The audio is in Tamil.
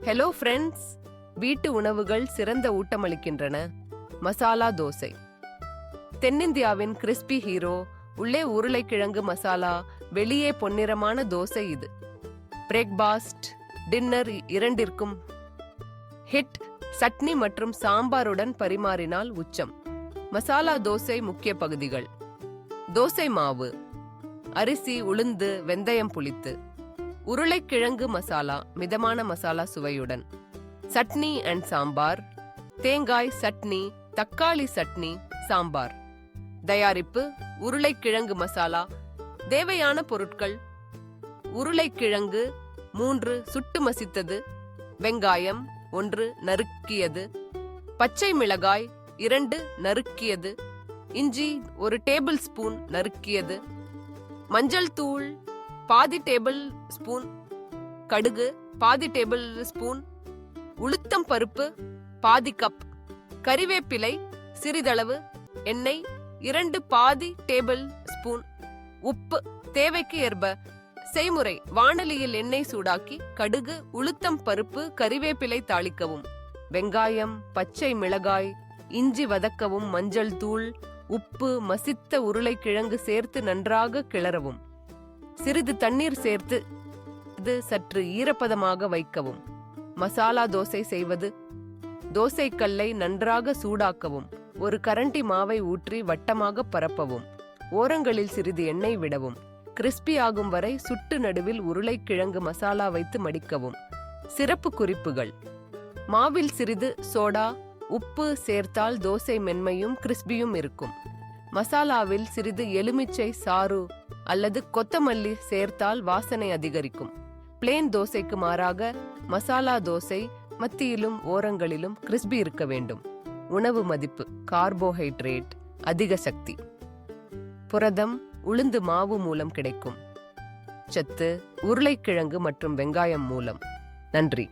ஹலோ ஃப்ரெண்ட்ஸ், வீட்டு உணவுகள் சிறந்த ஊட்டமளிக்கின்றன. மசாலா தோசை. தென்னிந்தியாவின் கிறிஸ்பி ஹீரோ, உள்ளே உருளைக்கிழங்கு மசாலா, வெளியே பொன்னிறமான தோசை இது. பிரேக்பாஸ்ட், டின்னர் இரண்டிற்கும் ஹிட். சட்னி மற்றும் சாம்பாருடன் பரிமாறினால் உச்சம். மசாலா தோசை முக்கிய பகுதிகள்: தோசை மாவு, அரிசி, உளுந்து, வெந்தயம் புளித்து. உருளைக்கிழங்கு மசாலா, மிதமான மசாலா சுவையுடன். சட்னி அண்ட் சாம்பார், தேங்காய் சட்னி, தக்காளி சட்னி, சாம்பார். தயாரிப்பு: உருளைக்கிழங்கு மசாலா. தேவையான பொருட்கள்: உருளைக்கிழங்கு 3 சுட்டு மசித்தது, வெங்காயம் 1 நறுக்கியது, பச்சை மிளகாய் 2 நறுக்கியது, இஞ்சி 1 டேபிள் ஸ்பூன் நறுக்கியது, மஞ்சள் தூள் பாதி டேபிள் ஸ்பூன், கடுகு பாதி டேபிள் ஸ்பூன், உளுத்தம் பருப்பு பாதி கப், கறிவேப்பிலை சிறிதளவு, எண்ணெய் 2 பாதி டேபிள் ஸ்பூன், உப்பு தேவைக்கு ஏற்ப. செய்முறை: வாணலியில் எண்ணெய் சூடாக்கி கடுகு, உளுத்தம் பருப்பு, கறிவேப்பிலை தாளிக்கவும். வெங்காயம், பச்சை மிளகாய், இஞ்சி வதக்கவும். மஞ்சள் தூள், உப்பு, மசித்த உருளைக்கிழங்கு சேர்த்து நன்றாக கிளறவும். சிறிது தண்ணீர் சேர்த்து இது சற்று ஈரப்பதமாக வைக்கவும். மசாலா தோசை செய்வது: தோசைக்கல்லை நன்றாக சூடாக்கவும். ஒரு கரண்டி மாவை ஊற்றி வட்டமாக பரப்பவும். ஓரங்களில் சிறிது எண்ணெய் விடவும். கிறிஸ்பி ஆகும் வரை சுட்டு நடுவில் உருளைக்கிழங்கு மசாலா வைத்து மடிக்கவும். சிறப்பு குறிப்புகள்: மாவில் சிறிது சோடா, உப்பு சேர்த்தால் தோசை மென்மையும் கிறிஸ்பியும் இருக்கும். மசாலாவில் சிறிது எலுமிச்சை சாறு அல்லது கொத்தமல்லி சேர்த்தால் வாசனை அதிகரிக்கும். பிளேன் தோசைக்கு மாறாக மசாலா தோசை மத்தியிலும் ஓரங்களிலும் கிறிஸ்பி இருக்க வேண்டும். உணவு மதிப்பு: கார்போஹைட்ரேட் அதிக சக்தி, புரதம் உளுந்து மாவு மூலம் கிடைக்கும், சத்து உருளைக்கிழங்கு மற்றும் வெங்காயம் மூலம். நன்றி.